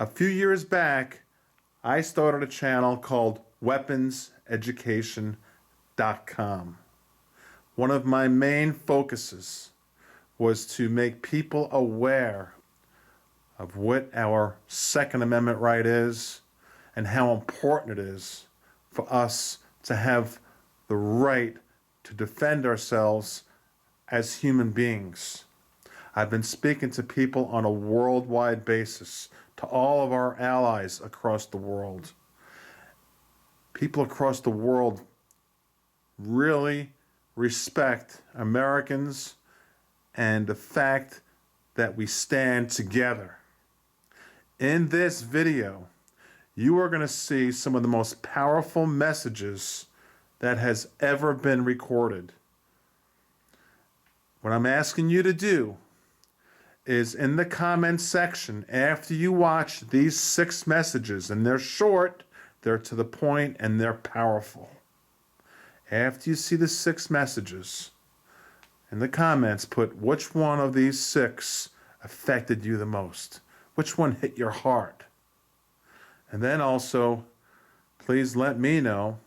A few years back, I started a channel called WeaponsEducation.com. One of my main focuses was to make people aware of what our Second Amendment right is and how important it is for us to have the right to defend ourselves as human beings. I've been speaking to people on a worldwide basis, to all of our allies across the world. People across the world really respect Americans and the fact that we stand together. In this video, you are going to see some of the most powerful messages that has ever been recorded. What I'm asking you to do is in the comments section, after you watch these 6 messages, and they're short, they're to the point, and they're powerful. After you see the 6 messages, in the comments, put which one of these 6 affected you the most. Which one hit your heart? And then also, please let me know,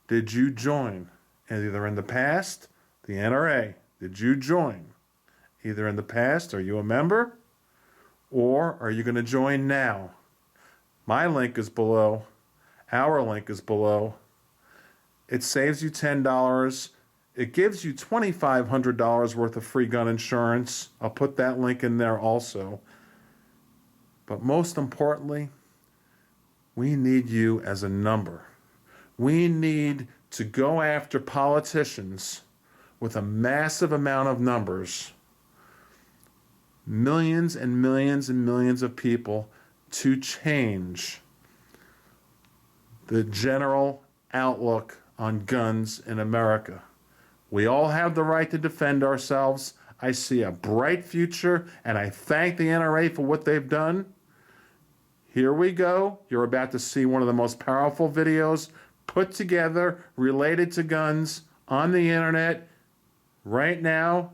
did you join? Either in the past, the NRA, did you join? Either in the past, are you a member? Or are you going to join now? My link is below. Our link is below. It saves you $10. It gives you $2,500 worth of free gun insurance. I'll put that link in there also. But most importantly, we need you as a number. We need to go after politicians with a massive amount of numbers, millions and millions and millions of people, to change the general outlook on guns in America. We all have the right to defend ourselves. I see a bright future, and I thank the NRA for what they've done. Here we go. You're about to see one of the most powerful videos put together related to guns on the internet right now.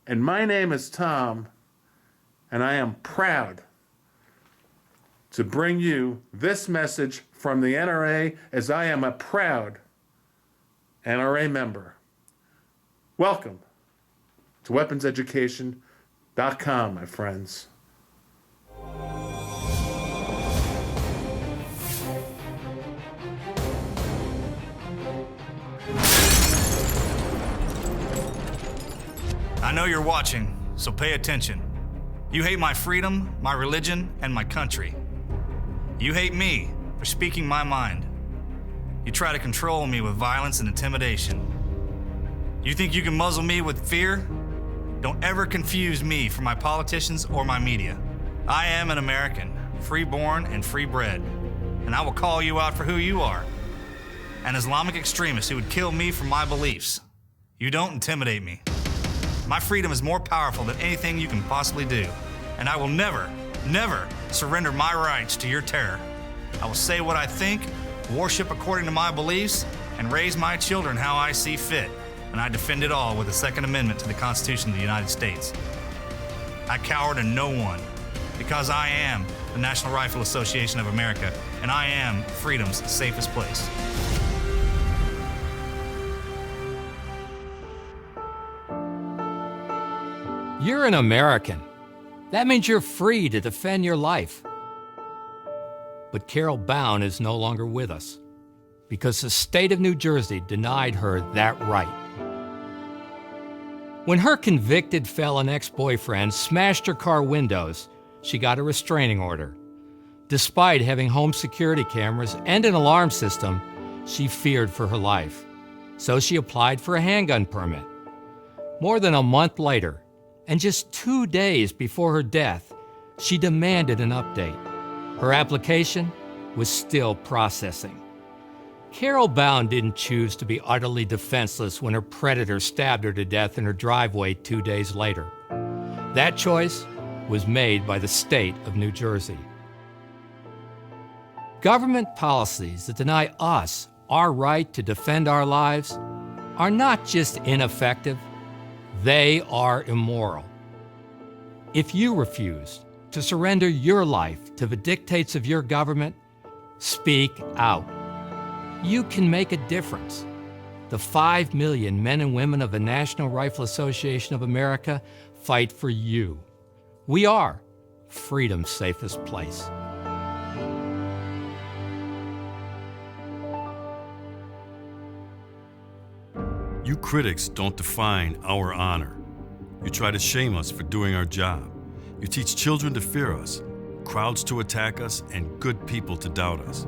And my name is Tom, and I am proud to bring you this message from the NRA, as I am a proud NRA member. Welcome to WeaponsEducation.com, my friends. I know you're watching, so pay attention. You hate my freedom, my religion, and my country. You hate me for speaking my mind. You try to control me with violence and intimidation. You think you can muzzle me with fear? Don't ever confuse me for my politicians or my media. I am an American, free-born and free-bred, and I will call you out for who you are. An Islamic extremist who would kill me for my beliefs. You don't intimidate me. My freedom is more powerful than anything you can possibly do, and I will never, never surrender my rights to your terror. I will say what I think, worship according to my beliefs, and raise my children how I see fit, and I defend it all with the Second Amendment to the Constitution of the United States. I cower to no one, because I am the National Rifle Association of America, and I am freedom's safest place. You're an American. That means you're free to defend your life. But Carol Bound is no longer with us because the state of New Jersey denied her that right. When her convicted felon ex-boyfriend smashed her car windows, she got a restraining order. Despite having home security cameras and an alarm system, she feared for her life. So she applied for a handgun permit. More than a month later, and just 2 days before her death, she demanded an update. Her application was still processing. Carol Bound didn't choose to be utterly defenseless when her predator stabbed her to death in her driveway 2 days later. That choice was made by the state of New Jersey. Government policies that deny us our right to defend our lives are not just ineffective, they are immoral. If you refuse to surrender your life to the dictates of your government, speak out. You can make a difference. The 5 million men and women of the National Rifle Association of America fight for you. We are freedom's safest place. You critics don't define our honor. You try to shame us for doing our job. You teach children to fear us, crowds to attack us, and good people to doubt us.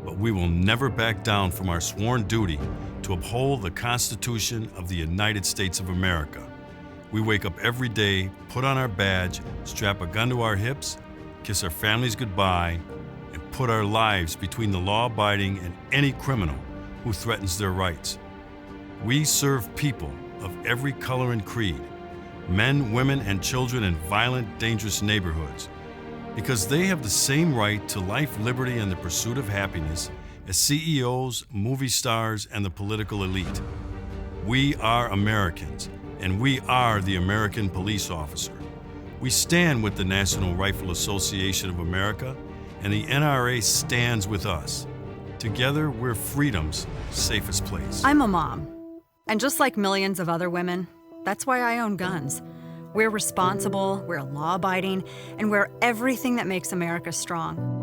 But we will never back down from our sworn duty to uphold the Constitution of the United States of America. We wake up every day, put on our badge, strap a gun to our hips, kiss our families goodbye, and put our lives between the law-abiding and any criminal who threatens their rights. We serve people of every color and creed, men, women, and children in violent, dangerous neighborhoods, because they have the same right to life, liberty, and the pursuit of happiness as CEOs, movie stars, and the political elite. We are Americans, and we are the American police officer. We stand with the National Rifle Association of America, and the NRA stands with us. Together, we're freedom's safest place. I'm a mom, and just like millions of other women, that's why I own guns. We're responsible, we're law-abiding, and we're everything that makes America strong.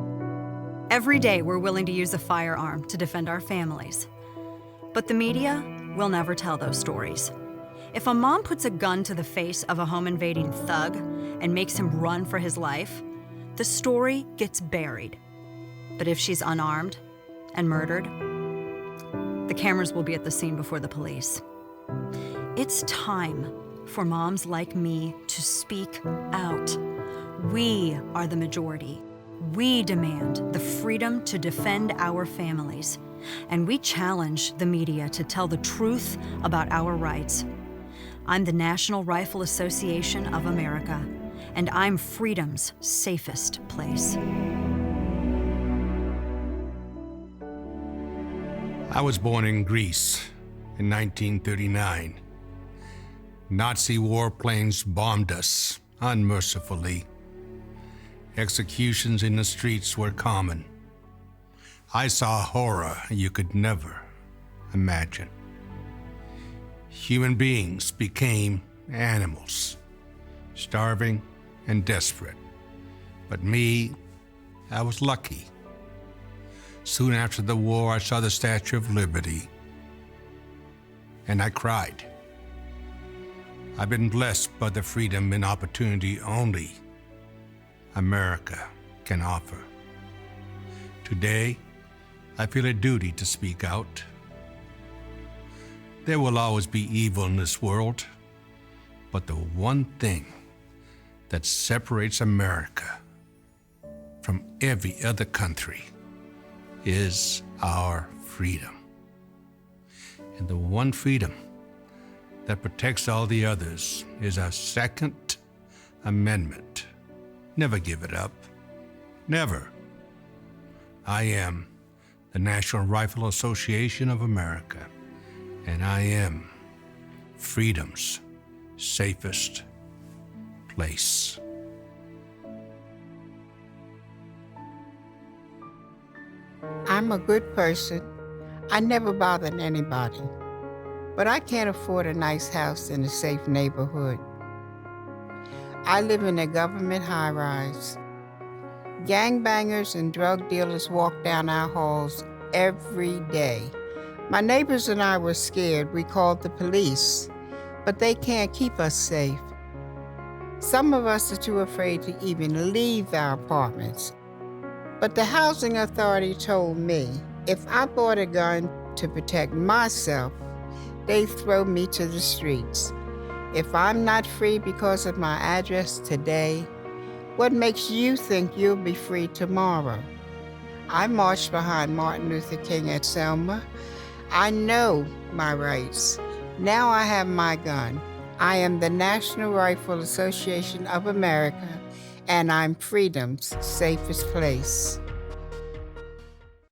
Every day, we're willing to use a firearm to defend our families. But the media will never tell those stories. If a mom puts a gun to the face of a home-invading thug and makes him run for his life, the story gets buried. But if she's unarmed and murdered, the cameras will be at the scene before the police. It's time for moms like me to speak out. We are the majority. We demand the freedom to defend our families, and we challenge the media to tell the truth about our rights. I'm the National Rifle Association of America, and I'm freedom's safest place. I was born in Greece in 1939. Nazi warplanes bombed us unmercifully. Executions in the streets were common. I saw horror you could never imagine. Human beings became animals, starving and desperate. But me, I was lucky. Soon after the war, I saw the Statue of Liberty, and I cried. I've been blessed by the freedom and opportunity only America can offer. Today, I feel a duty to speak out. There will always be evil in this world, but the one thing that separates America from every other country is our freedom. And the one freedom that protects all the others is our Second Amendment. Never give it up. Never. I am the National Rifle Association of America, and I am freedom's safest place. I'm a good person. I never bothered anybody. But I can't afford a nice house in a safe neighborhood. I live in a government high-rise. Gangbangers and drug dealers walk down our halls every day. My neighbors and I were scared. We called the police, but they can't keep us safe. Some of us are too afraid to even leave our apartments. But the housing authority told me if I bought a gun to protect myself, they throw me to the streets. If I'm not free because of my address today, what makes you think you'll be free tomorrow? I marched behind Martin Luther King at Selma. I know my rights. Now I have my gun. I am the National Rifle Association of America, and I'm freedom's safest place.